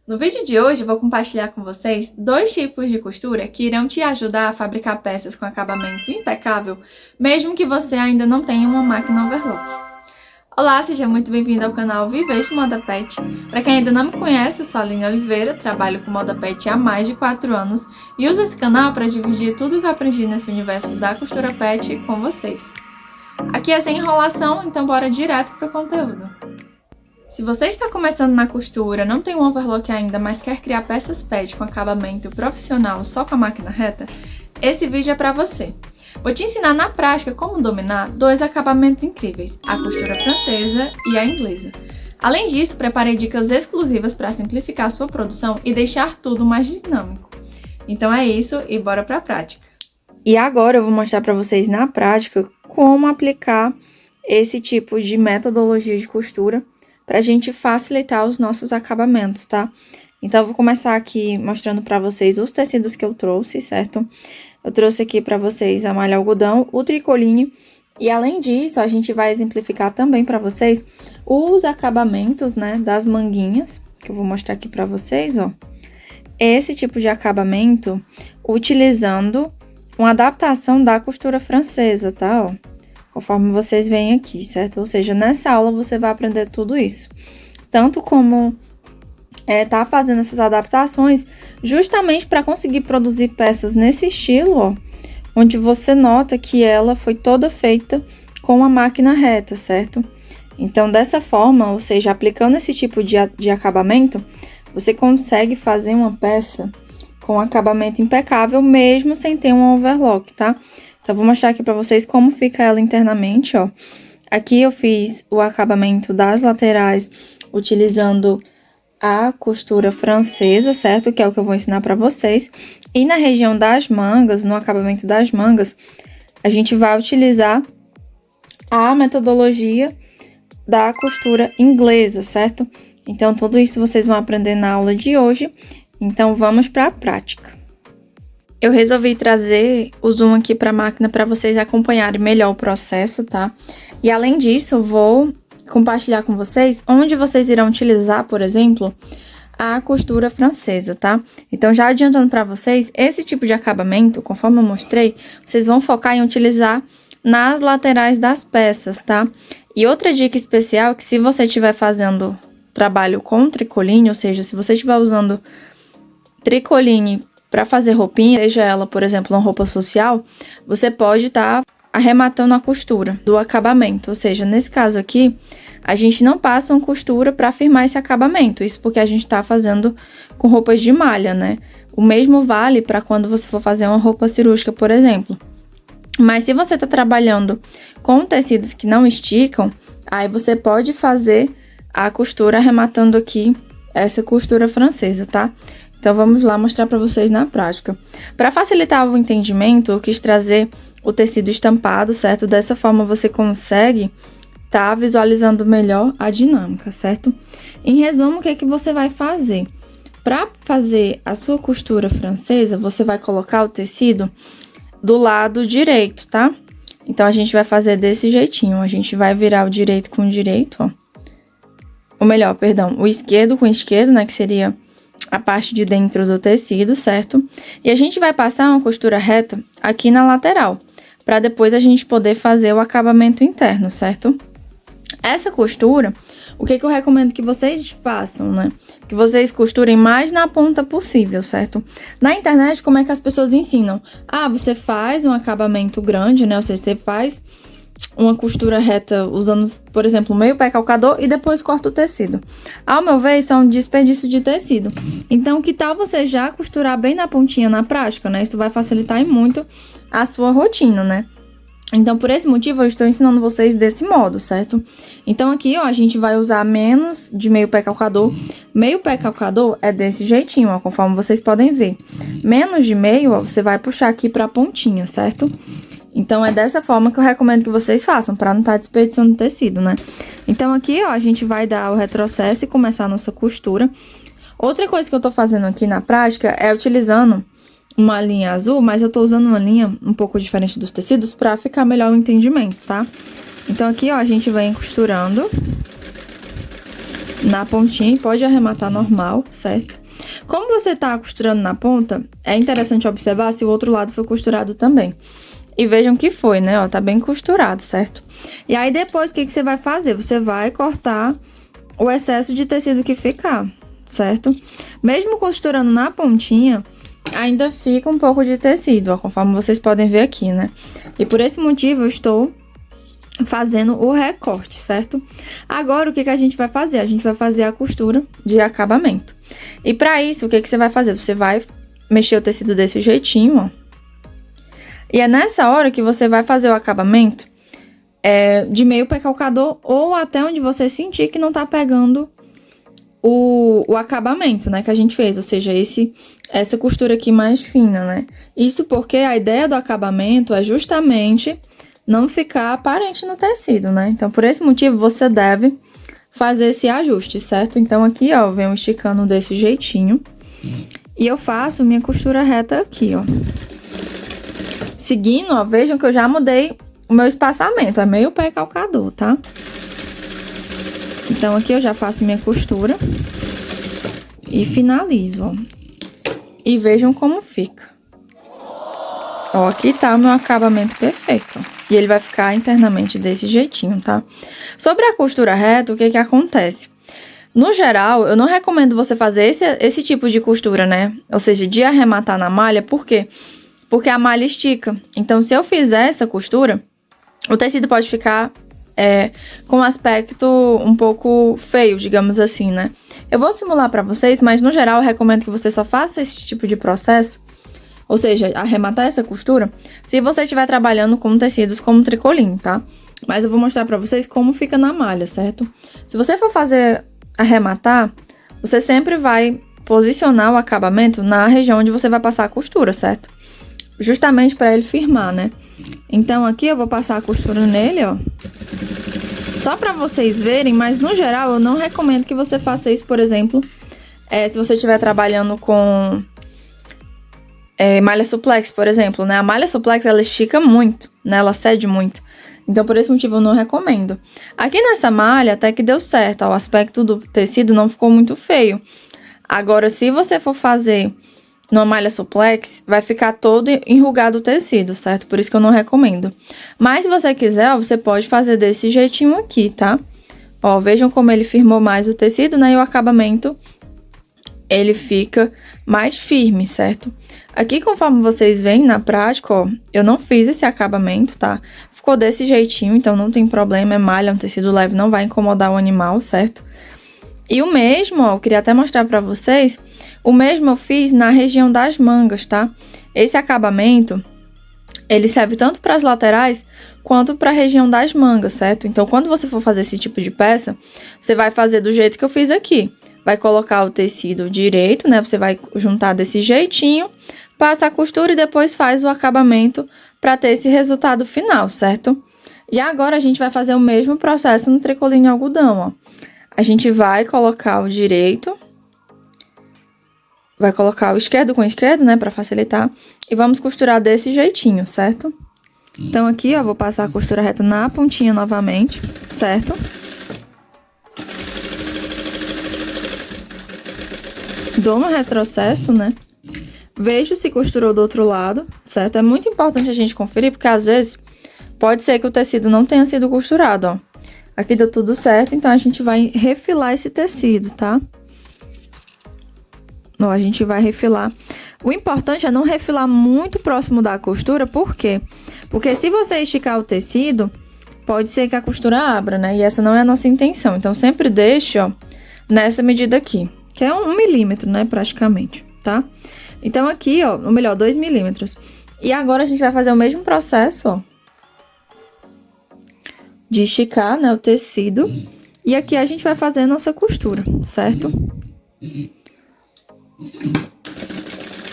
No vídeo de hoje eu vou compartilhar com vocês dois tipos de costura que irão te ajudar a fabricar peças com acabamento impecável, mesmo que você ainda não tenha uma máquina overlock. Olá, seja muito bem-vindo ao canal Viver Moda Pet. Para quem ainda não me conhece, eu sou a Aline Oliveira, trabalho com moda pet há mais de 4 anos e uso esse canal para dividir tudo o que eu aprendi nesse universo da costura pet com vocês. Aqui é sem enrolação, então bora direto pro conteúdo. Se você está começando na costura, não tem um overlock ainda, mas quer criar peças pet com acabamento profissional só com a máquina reta, esse vídeo é para você. Vou te ensinar na prática como dominar dois acabamentos incríveis, a costura francesa e a inglesa. Além disso, preparei dicas exclusivas para simplificar a sua produção e deixar tudo mais dinâmico. Então é isso e bora para a prática. E agora eu vou mostrar para vocês na prática como aplicar esse tipo de metodologia de costura para a gente facilitar os nossos acabamentos, tá? Então, eu vou começar aqui mostrando para vocês os tecidos que eu trouxe, certo? Eu trouxe aqui para vocês a malha algodão, o tricoline, e além disso, a gente vai exemplificar também para vocês os acabamentos, né, das manguinhas, que eu vou mostrar aqui para vocês, ó. Esse tipo de acabamento, utilizando uma adaptação da costura francesa, tá, ó? Conforme vocês veem aqui, certo? Ou seja, nessa aula você vai aprender tudo isso. Tanto como tá fazendo essas adaptações, justamente para conseguir produzir peças nesse estilo, ó. Onde você nota que ela foi toda feita com a máquina reta, certo? Então, dessa forma, ou seja, aplicando esse tipo de acabamento, você consegue fazer uma peça com acabamento impecável, mesmo sem ter um overlock, tá? Então, vou mostrar aqui pra vocês como fica ela internamente, ó. Aqui eu fiz o acabamento das laterais utilizando a costura francesa, certo? Que é o que eu vou ensinar pra vocês. E na região das mangas, no acabamento das mangas, a gente vai utilizar a metodologia da costura inglesa, certo? Então, tudo isso vocês vão aprender na aula de hoje. Então, vamos pra prática. Eu resolvi trazer o zoom aqui para a máquina para vocês acompanharem melhor o processo, tá? E além disso, eu vou compartilhar com vocês onde vocês irão utilizar, por exemplo, a costura francesa, tá? Então, já adiantando para vocês, esse tipo de acabamento, conforme eu mostrei, vocês vão focar em utilizar nas laterais das peças, tá? E outra dica especial é que se você estiver fazendo trabalho com tricoline, ou seja, se você estiver usando tricoline para fazer roupinha, seja ela, por exemplo, uma roupa social, você pode estar arrematando a costura do acabamento. Ou seja, nesse caso aqui, a gente não passa uma costura para firmar esse acabamento. Isso porque a gente está fazendo com roupas de malha, né? O mesmo vale para quando você for fazer uma roupa cirúrgica, por exemplo. Mas se você está trabalhando com tecidos que não esticam, aí você pode fazer a costura arrematando aqui essa costura francesa, tá? Então, vamos lá mostrar para vocês na prática. Para facilitar o entendimento, eu quis trazer o tecido estampado, certo? Dessa forma, você consegue tá visualizando melhor a dinâmica, certo? Em resumo, o que é que você vai fazer? Para fazer a sua costura francesa, você vai colocar o tecido do lado direito, tá? Então, a gente vai fazer desse jeitinho. A gente vai virar o direito com o direito, ó. Ou melhor, perdão, o esquerdo com o esquerdo, né? Que seria a parte de dentro do tecido, certo? E a gente vai passar uma costura reta aqui na lateral, para depois a gente poder fazer o acabamento interno, certo? Essa costura, o que eu recomendo que vocês façam, né? Que vocês costurem mais na ponta possível, certo? Na internet, como é que as pessoas ensinam? Ah, você faz um acabamento grande, né? Ou seja, você faz uma costura reta usando, por exemplo, meio pé calcador e depois corta o tecido. Ao meu ver, isso é um desperdício de tecido. Então, que tal você já costurar bem na pontinha na prática, né? Isso vai facilitar muito a sua rotina, né? Então, por esse motivo, eu estou ensinando vocês desse modo, certo? Então, aqui, ó, a gente vai usar menos de meio pé calcador. Meio pé calcador é desse jeitinho, ó, conforme vocês podem ver. Menos de meio, ó, você vai puxar aqui pra pontinha, certo? Então, é dessa forma que eu recomendo que vocês façam, para não estar desperdiçando tecido, né? Então, aqui, ó, a gente vai dar o retrocesso e começar a nossa costura. Outra coisa que eu tô fazendo aqui na prática é utilizando uma linha azul, mas eu tô usando uma linha um pouco diferente dos tecidos para ficar melhor o entendimento, tá? Então, aqui, ó, a gente vem costurando na pontinha e pode arrematar normal, certo? Como você tá costurando na ponta, é interessante observar se o outro lado foi costurado também. E vejam que foi, né? Ó, tá bem costurado, certo? E aí depois, o que você vai fazer? Você vai cortar o excesso de tecido que ficar, certo? Mesmo costurando na pontinha, ainda fica um pouco de tecido, ó, conforme vocês podem ver aqui, né? E por esse motivo eu estou fazendo o recorte, certo? Agora, o que a gente vai fazer? A gente vai fazer a costura de acabamento. E pra isso, o que você vai fazer? Você vai mexer o tecido desse jeitinho, ó. E é nessa hora que você vai fazer o acabamento de meio pé calcador ou até onde você sentir que não tá pegando o acabamento, né, que a gente fez, ou seja, essa costura aqui mais fina, né? Isso porque a ideia do acabamento é justamente não ficar aparente no tecido, né? Então, por esse motivo, você deve fazer esse ajuste, certo? Então, aqui, ó, eu venho esticando desse jeitinho e eu faço minha costura reta aqui, ó. Seguindo, ó, vejam que eu já mudei o meu espaçamento, é meio pé calcador, tá? Então, aqui eu já faço minha costura e finalizo, ó. E vejam como fica. Ó, aqui tá o meu acabamento perfeito, ó. E ele vai ficar internamente desse jeitinho, tá? Sobre a costura reta, o que acontece? No geral, eu não recomendo você fazer esse tipo de costura, né? Ou seja, de arrematar na malha, por quê? Porque a malha estica. Então, se eu fizer essa costura, o tecido pode ficar com um aspecto um pouco feio, digamos assim, né? Eu vou simular pra vocês, mas no geral eu recomendo que você só faça esse tipo de processo, ou seja, arrematar essa costura, se você estiver trabalhando com tecidos como tricoline, tá? Mas eu vou mostrar pra vocês como fica na malha, certo? Se você for fazer arrematar, você sempre vai posicionar o acabamento na região onde você vai passar a costura, certo? Justamente para ele firmar, né? Então, aqui eu vou passar a costura nele, ó. Só para vocês verem, mas no geral eu não recomendo que você faça isso, por exemplo, se você estiver trabalhando com malha suplex, por exemplo, né? A malha suplex, ela estica muito, né? Ela cede muito. Então, por esse motivo, eu não recomendo. Aqui nessa malha, até que deu certo, ó, o aspecto do tecido não ficou muito feio. Agora, se você for fazer numa malha suplex, vai ficar todo enrugado o tecido, certo? Por isso que eu não recomendo. Mas se você quiser, ó, você pode fazer desse jeitinho aqui, tá? Ó, vejam como ele firmou mais o tecido, né? E o acabamento, ele fica mais firme, certo? Aqui, conforme vocês veem na prática, ó, eu não fiz esse acabamento, tá? Ficou desse jeitinho, então não tem problema, é malha, é um tecido leve, não vai incomodar o animal, certo? E o mesmo, ó, eu queria até mostrar pra vocês, o mesmo eu fiz na região das mangas, tá? Esse acabamento, ele serve tanto para as laterais quanto para a região das mangas, certo? Então, quando você for fazer esse tipo de peça, você vai fazer do jeito que eu fiz aqui. Vai colocar o tecido direito, né? Você vai juntar desse jeitinho, passa a costura e depois faz o acabamento para ter esse resultado final, certo? E agora a gente vai fazer o mesmo processo no tricoline algodão, ó. A gente vai colocar o direito, vai colocar o esquerdo com o esquerdo, né, para facilitar, e vamos costurar desse jeitinho, certo? Então, aqui, ó, vou passar a costura reta na pontinha novamente, certo? Dou um retrocesso, né? Vejo se costurou do outro lado, certo? É muito importante a gente conferir, porque às vezes pode ser que o tecido não tenha sido costurado, ó. Aqui deu tudo certo, então a gente vai refilar esse tecido, tá? Ó, a gente vai refilar. O importante é não refilar muito próximo da costura, por quê? Porque se você esticar o tecido, pode ser que a costura abra, né? E essa não é a nossa intenção. Então, sempre deixe, ó, nessa medida aqui, que é 1 milímetro, né, praticamente, tá? Então, aqui, ó, ou melhor, 2 milímetros. E agora a gente vai fazer o mesmo processo, ó, de esticar, né, o tecido. E aqui a gente vai fazer a nossa costura, certo?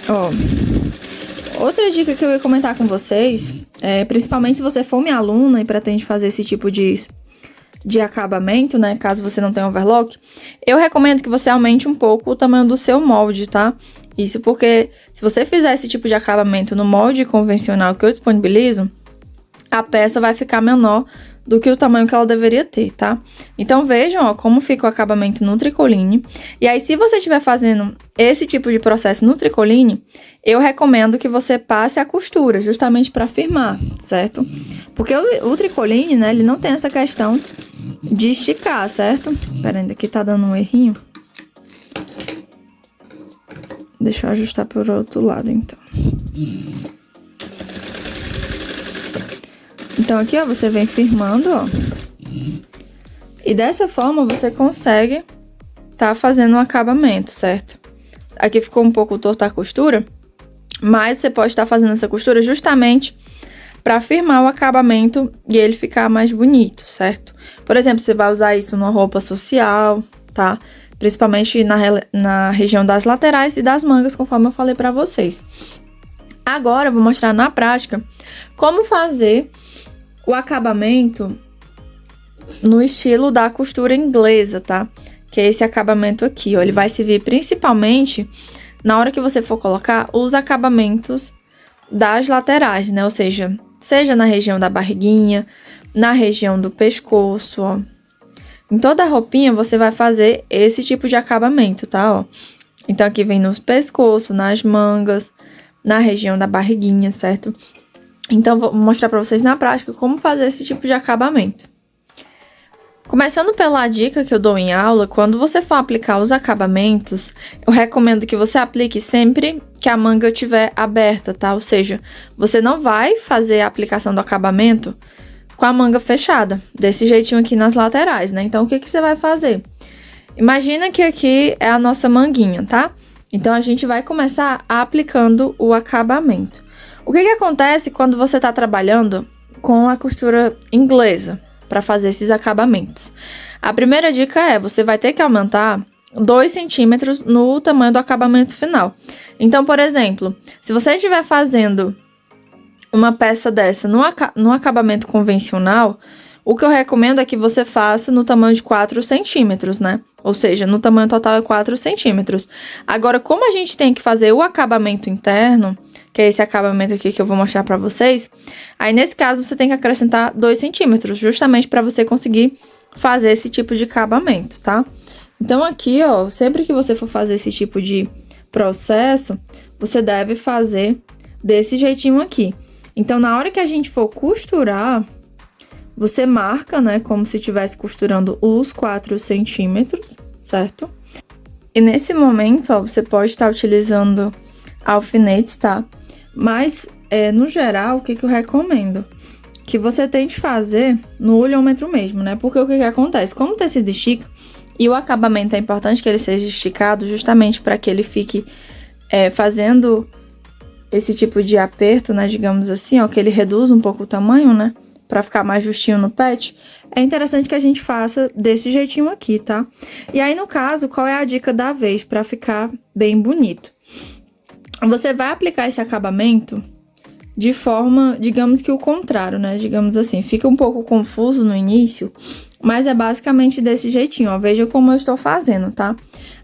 Ó, outra dica que eu ia comentar com vocês, principalmente se você for minha aluna e pretende fazer esse tipo de acabamento, né, caso você não tenha overlock, eu recomendo que você aumente um pouco o tamanho do seu molde, tá? Isso porque se você fizer esse tipo de acabamento no molde convencional que eu disponibilizo, a peça vai ficar menor do que o tamanho que ela deveria ter, tá? Então vejam, ó, como fica o acabamento no tricoline. E aí, se você estiver fazendo esse tipo de processo no tricoline, eu recomendo que você passe a costura, justamente para firmar, certo? Porque o tricoline, né, ele não tem essa questão de esticar, certo? Pera, ainda aqui tá dando um errinho. Deixa eu ajustar por outro lado, então. Então, aqui, ó, você vem firmando, ó. E dessa forma, você consegue tá fazendo um acabamento, certo? Aqui ficou um pouco torta a costura, mas você pode estar fazendo essa costura justamente para firmar o acabamento e ele ficar mais bonito, certo? Por exemplo, você vai usar isso numa roupa social, tá? Principalmente na região das laterais e das mangas, conforme eu falei para vocês. Agora, eu vou mostrar na prática como fazer o acabamento no estilo da costura inglesa, tá? Que é esse acabamento aqui, ó. Ele vai servir principalmente na hora que você for colocar os acabamentos das laterais, né? Ou seja na região da barriguinha, na região do pescoço, ó. Em toda a roupinha você vai fazer esse tipo de acabamento, tá? Ó. Então aqui vem no pescoço, nas mangas, na região da barriguinha, certo? Então vou mostrar pra vocês na prática como fazer esse tipo de acabamento. Começando pela dica que eu dou em aula, quando você for aplicar os acabamentos, eu recomendo que você aplique sempre que a manga estiver aberta, tá? Ou seja, você não vai fazer a aplicação do acabamento com a manga fechada, desse jeitinho aqui nas laterais, né? Então, o que você vai fazer? Imagina que aqui é a nossa manguinha, tá? Então, a gente vai começar aplicando o acabamento. O que acontece quando você tá trabalhando com a costura inglesa para fazer esses acabamentos? A primeira dica é, você vai ter que aumentar 2 centímetros no tamanho do acabamento final. Então, por exemplo, se você estiver fazendo uma peça dessa no acabamento convencional, o que eu recomendo é que você faça no tamanho de 4 centímetros, né? Ou seja, no tamanho total é 4 centímetros. Agora, como a gente tem que fazer o acabamento interno, que é esse acabamento aqui que eu vou mostrar pra vocês, aí nesse caso você tem que acrescentar 2 centímetros, justamente para você conseguir fazer esse tipo de acabamento, tá? Então aqui, ó, sempre que você for fazer esse tipo de processo, você deve fazer desse jeitinho aqui. Então, na hora que a gente for costurar, você marca, né, como se estivesse costurando os 4 centímetros, certo? E nesse momento, ó, você pode estar utilizando alfinetes, tá? Mas, no geral, o que eu recomendo? Que você tente fazer no olhômetro mesmo, né? Porque o que acontece? Como o tecido estica, e o acabamento é importante que ele seja esticado justamente para que ele fique fazendo esse tipo de aperto, né, digamos assim, ó, que ele reduz um pouco o tamanho, né, pra ficar mais justinho no pet, é interessante que a gente faça desse jeitinho aqui, tá? E aí, no caso, qual é a dica da vez pra ficar bem bonito? Você vai aplicar esse acabamento de forma, digamos que o contrário, né, digamos assim, fica um pouco confuso no início, mas é basicamente desse jeitinho, ó, veja como eu estou fazendo, tá?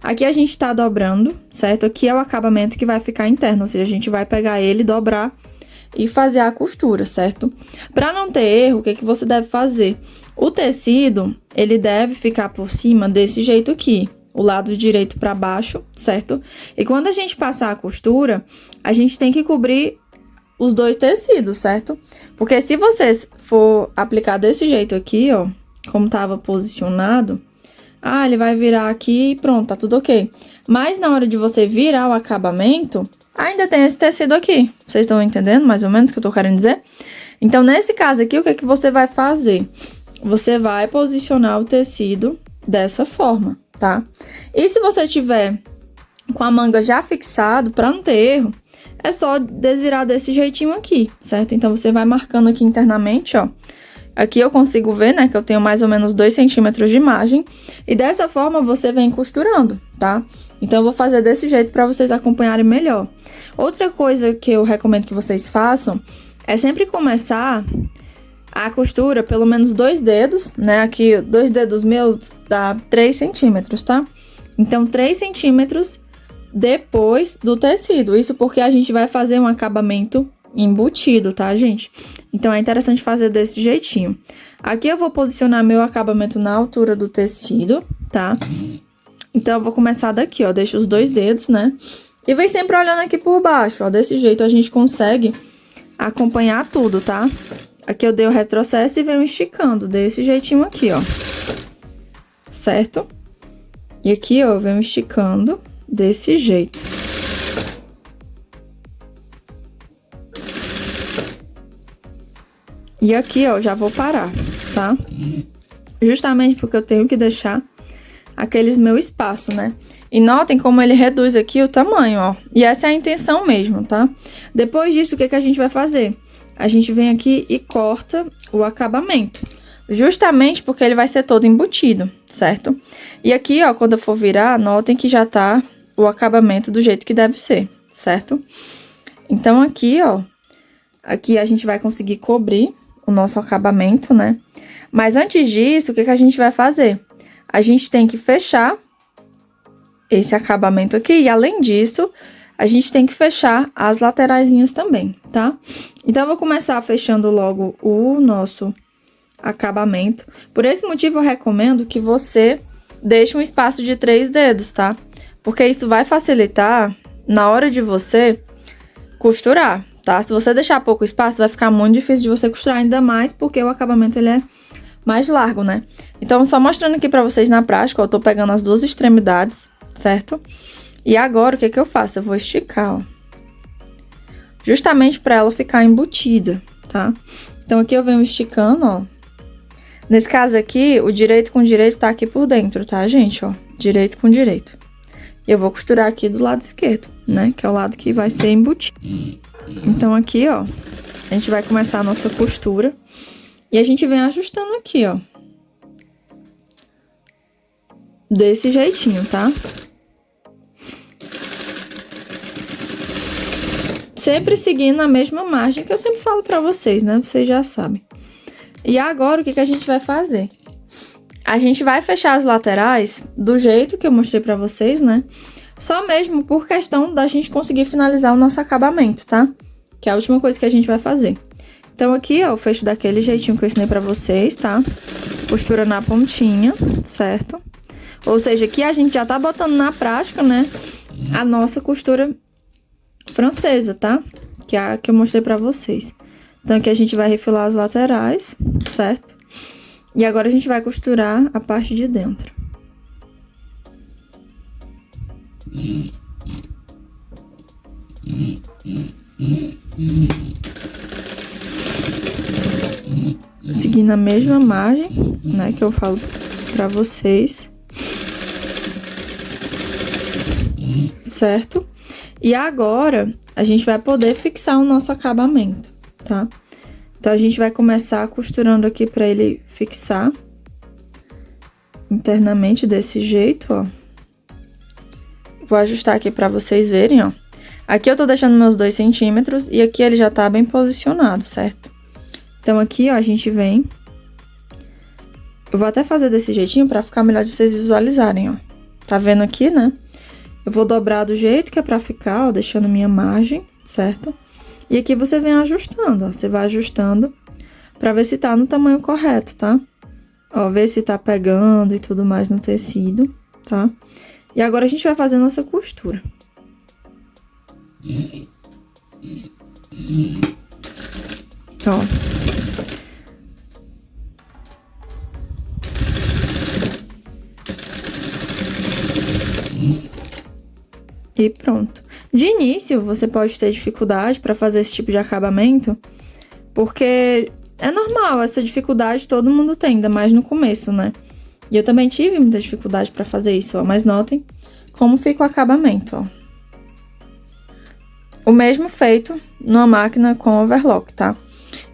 Aqui a gente tá dobrando, certo? Aqui é o acabamento que vai ficar interno, ou seja, a gente vai pegar ele, dobrar e fazer a costura, certo? Pra não ter erro, o que você deve fazer? O tecido, ele deve ficar por cima desse jeito aqui, o lado direito pra baixo, certo? E quando a gente passar a costura, a gente tem que cobrir os dois tecidos, certo? Porque se você for aplicar desse jeito aqui, ó, como tava posicionado, ele vai virar aqui e pronto, tá tudo ok. Mas na hora de você virar o acabamento, ainda tem esse tecido aqui. Vocês estão entendendo mais ou menos o que eu tô querendo dizer? Então, nesse caso aqui, o que você vai fazer? Você vai posicionar o tecido dessa forma, tá? E se você tiver com a manga já fixado, pra não ter erro, é só desvirar desse jeitinho aqui, certo? Então, você vai marcando aqui internamente, ó. Aqui eu consigo ver, né, que eu tenho mais ou menos 2 centímetros de margem. E dessa forma você vem costurando, tá? Então eu vou fazer desse jeito para vocês acompanharem melhor. Outra coisa que eu recomendo que vocês façam é sempre começar a costura pelo menos 2 dedos, né? Aqui 2 dedos meus dá 3 centímetros, tá? Então 3 centímetros depois do tecido. Isso porque a gente vai fazer um acabamento embutido, tá, gente? Então, é interessante fazer desse jeitinho. Aqui eu vou posicionar meu acabamento na altura do tecido, tá? Então, eu vou começar daqui, ó, deixa os 2 dedos, né? E vem sempre olhando aqui por baixo, ó, desse jeito a gente consegue acompanhar tudo, tá? Aqui eu dei o retrocesso e venho esticando, desse jeitinho aqui, ó. Certo? E aqui, ó, eu venho esticando desse jeito. E aqui, ó, já vou parar, tá? Justamente porque eu tenho que deixar aqueles meu espaço, né? E notem como ele reduz aqui o tamanho, ó. E essa é a intenção mesmo, tá? Depois disso, o que que a gente vai fazer? A gente vem aqui e corta o acabamento. Justamente porque ele vai ser todo embutido, certo? E aqui, ó, quando eu for virar, notem que já tá o acabamento do jeito que deve ser, certo? Então, aqui, ó, aqui a gente vai conseguir cobrir o nosso acabamento, né? Mas antes disso, o que que a gente vai fazer? A gente tem que fechar esse acabamento aqui e, além disso, a gente tem que fechar as lateraisinhas também, tá? Então, eu vou começar fechando logo o nosso acabamento. Por esse motivo, eu recomendo que você deixe um espaço de 3 dedos, tá? Porque isso vai facilitar na hora de você costurar, tá? Se você deixar pouco espaço, vai ficar muito difícil de você costurar, ainda mais porque o acabamento, ele é mais largo, né? Então, só mostrando aqui pra vocês na prática, ó, eu tô pegando as 2 extremidades, certo? E agora, o que que eu faço? Eu vou esticar, ó. Justamente pra ela ficar embutida, tá? Então, aqui eu venho esticando, ó. Nesse caso aqui, o direito com direito tá aqui por dentro, tá, gente? Ó, direito com direito. E eu vou costurar aqui do lado esquerdo, né? Que é o lado que vai ser embutido. Então, aqui, ó, a gente vai começar a nossa costura. E a gente vem ajustando aqui, ó. Desse jeitinho, tá? Sempre seguindo a mesma margem que eu sempre falo pra vocês, né? Vocês já sabem. E agora, o que que a gente vai fazer? A gente vai fechar as laterais do jeito que eu mostrei pra vocês, né? Só mesmo por questão da gente conseguir finalizar o nosso acabamento, tá? Que é a última coisa que a gente vai fazer. Então, aqui, ó, eu fecho daquele jeitinho que eu ensinei pra vocês, tá? Costura na pontinha, certo? Ou seja, aqui a gente já tá botando na prática, né? A nossa costura francesa, tá? Que é a que eu mostrei pra vocês. Então, aqui a gente vai refilar as laterais, certo? E agora a gente vai costurar a parte de dentro. Seguindo a mesma margem, né, que eu falo pra vocês. Certo? E agora, a gente vai poder fixar o nosso acabamento, tá? Então, a gente vai começar costurando aqui pra ele fixar internamente desse jeito, ó. Vou ajustar aqui pra vocês verem, ó. Aqui eu tô deixando meus 2 centímetros e aqui ele já tá bem posicionado, certo? Então, aqui, ó, a gente vem... Eu vou até fazer desse jeitinho pra ficar melhor de vocês visualizarem, ó. Tá vendo aqui, né? Eu vou dobrar do jeito que é pra ficar, ó, deixando minha margem, certo? E aqui você vem ajustando, ó. Você vai ajustando pra ver se tá no tamanho correto, tá? Ó, ver se tá pegando e tudo mais no tecido, tá? E agora a gente vai fazer a nossa costura. Ó. E pronto. De início, você pode ter dificuldade para fazer esse tipo de acabamento, porque é normal, essa dificuldade todo mundo tem, ainda mais no começo, né? E eu também tive muita dificuldade para fazer isso, ó, mas notem como fica o acabamento, ó. O mesmo feito numa máquina com overlock, tá?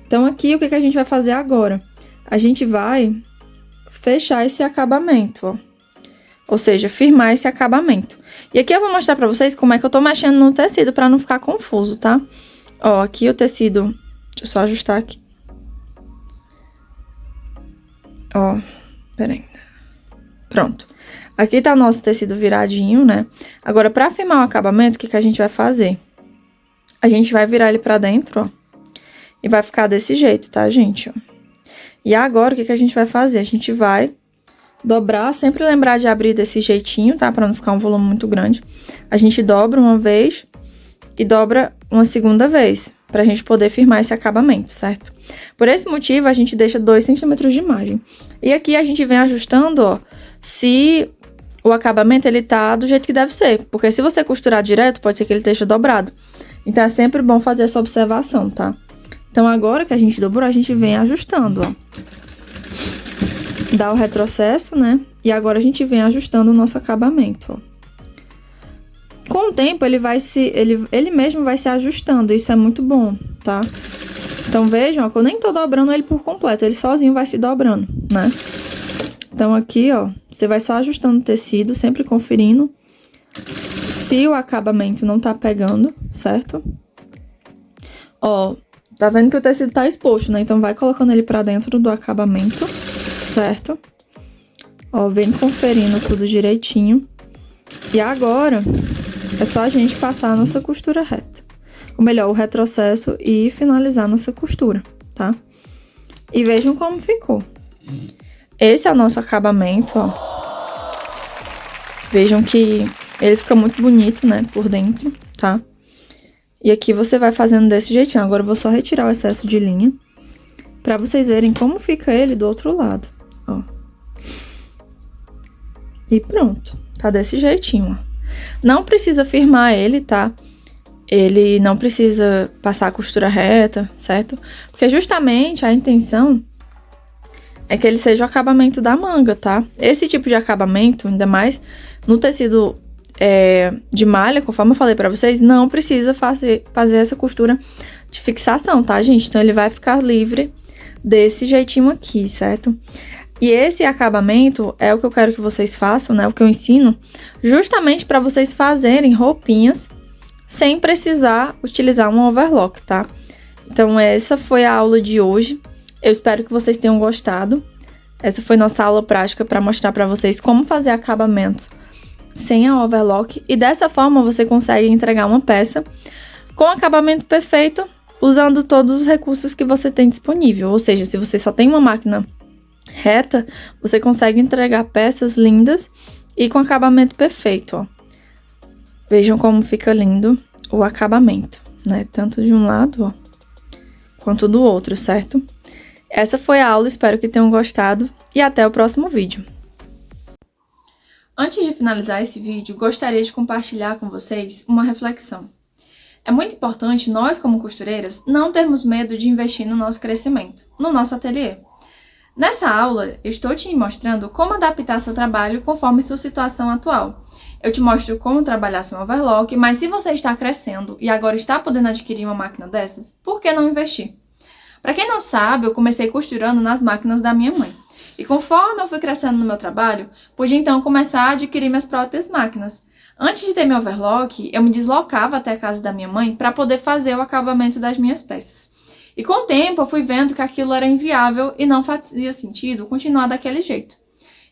Então, aqui, o que que a gente vai fazer agora? A gente vai fechar esse acabamento, ó. Ou seja, firmar esse acabamento. E aqui eu vou mostrar pra vocês como é que eu tô mexendo no tecido pra não ficar confuso, tá? Ó, aqui o tecido... Deixa eu só ajustar aqui. Ó, peraí. Pronto. Aqui tá o nosso tecido viradinho, né? Agora, pra firmar o acabamento, o que que a gente vai fazer? a gente vai virar ele pra dentro, ó. E vai ficar desse jeito, tá, gente? Ó. E agora, o que a gente vai fazer? A gente vai dobrar, sempre lembrar de abrir desse jeitinho, tá? Pra não ficar um volume muito grande. A gente dobra uma vez e dobra uma segunda vez, pra gente poder firmar esse acabamento, certo? Por esse motivo, a gente deixa 2 centímetros de margem. E aqui a gente vem ajustando, ó, se o acabamento, ele tá do jeito que deve ser. Porque se você costurar direto, pode ser que ele esteja dobrado. Então, é sempre bom fazer essa observação, tá? Então, agora que a gente dobrou, a gente vem ajustando, ó. Dá o retrocesso, né? E agora a gente vem ajustando o nosso acabamento, ó. Com o tempo, ele mesmo vai se ajustando. Isso é muito bom, tá? Então, vejam, ó, que eu nem tô dobrando ele por completo. Ele sozinho vai se dobrando, né? Então, aqui, ó, você vai só ajustando o tecido, sempre conferindo se o acabamento não tá pegando, certo? Ó, tá vendo que o tecido tá exposto, né? Então, vai colocando ele pra dentro do acabamento, certo? Ó, vem conferindo tudo direitinho. E agora, é só a gente passar a nossa costura reta. Ou melhor, o retrocesso e finalizar a nossa costura, tá? E vejam como ficou. Esse é o nosso acabamento, ó. Vejam que ele fica muito bonito, né, por dentro, tá? E aqui você vai fazendo desse jeitinho. Agora eu vou só retirar o excesso de linha pra vocês verem como fica ele do outro lado, ó. E pronto, tá desse jeitinho, ó. Não precisa firmar ele, tá? Ele não precisa passar a costura reta, certo? Porque justamente a intenção é que ele seja o acabamento da manga, tá? Esse tipo de acabamento, ainda mais no tecido de malha, conforme eu falei pra vocês, não precisa fazer essa costura de fixação, tá, gente? Então, ele vai ficar livre desse jeitinho aqui, certo? E esse acabamento é o que eu quero que vocês façam, né? O que eu ensino, justamente pra vocês fazerem roupinhas sem precisar utilizar um overlock, tá? Então, essa foi a aula de hoje. Eu espero que vocês tenham gostado. Essa foi nossa aula prática para mostrar para vocês como fazer acabamentos sem a overlock. E dessa forma você consegue entregar uma peça com acabamento perfeito, usando todos os recursos que você tem disponível. Ou seja, se você só tem uma máquina reta, você consegue entregar peças lindas e com acabamento perfeito, ó. Vejam como fica lindo o acabamento, né? Tanto de um lado, ó, quanto do outro, certo? Essa foi a aula, espero que tenham gostado e até o próximo vídeo. Antes de finalizar esse vídeo, gostaria de compartilhar com vocês uma reflexão. É muito importante nós, como costureiras, não termos medo de investir no nosso crescimento, no nosso ateliê. Nessa aula, eu estou te mostrando como adaptar seu trabalho conforme sua situação atual. Eu te mostro como trabalhar sem overlock, mas se você está crescendo e agora está podendo adquirir uma máquina dessas, por que não investir? Para quem não sabe, eu comecei costurando nas máquinas da minha mãe. E conforme eu fui crescendo no meu trabalho, pude então começar a adquirir minhas próprias máquinas. Antes de ter meu overlock, eu me deslocava até a casa da minha mãe para poder fazer o acabamento das minhas peças. E com o tempo eu fui vendo que aquilo era inviável e não fazia sentido continuar daquele jeito.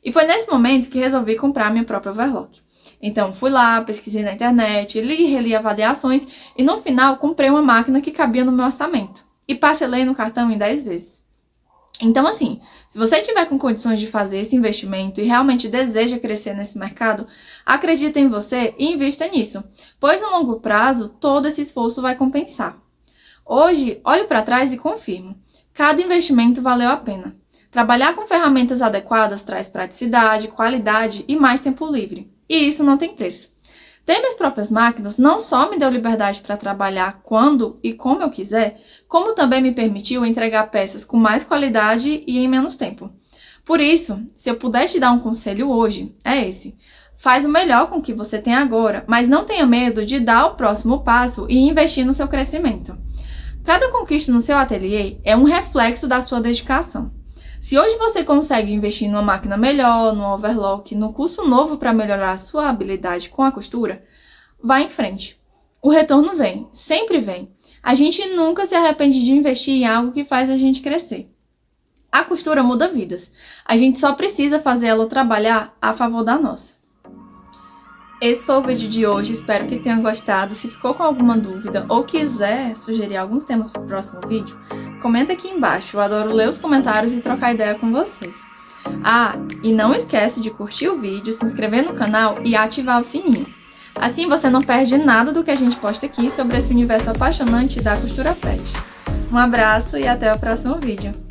E foi nesse momento que resolvi comprar minha própria overlock. Então fui lá, pesquisei na internet, li e reli avaliações e no final comprei uma máquina que cabia no meu orçamento. E parcelei no cartão em 10 vezes. Então, assim, se você tiver com condições de fazer esse investimento e realmente deseja crescer nesse mercado, acredita em você e invista nisso, pois no longo prazo todo esse esforço vai compensar. Hoje, olho para trás e confirmo, cada investimento valeu a pena. Trabalhar com ferramentas adequadas traz praticidade, qualidade e mais tempo livre. E isso não tem preço. Ter minhas próprias máquinas não só me deu liberdade para trabalhar quando e como eu quiser, como também me permitiu entregar peças com mais qualidade e em menos tempo. Por isso, se eu puder te dar um conselho hoje, é esse. Faz o melhor com o que você tem agora, mas não tenha medo de dar o próximo passo e investir no seu crescimento. Cada conquista no seu ateliê é um reflexo da sua dedicação. Se hoje você consegue investir numa máquina melhor, num overlock, no curso novo para melhorar a sua habilidade com a costura, vá em frente. O retorno vem, sempre vem. A gente nunca se arrepende de investir em algo que faz a gente crescer. A costura muda vidas. A gente só precisa fazer ela trabalhar a favor da nossa. Esse foi o vídeo de hoje, espero que tenham gostado. Se ficou com alguma dúvida ou quiser sugerir alguns temas para o próximo vídeo, comenta aqui embaixo, eu adoro ler os comentários e trocar ideia com vocês. Ah, e não esquece de curtir o vídeo, se inscrever no canal e ativar o sininho. Assim você não perde nada do que a gente posta aqui sobre esse universo apaixonante da costura pet. Um abraço e até o próximo vídeo.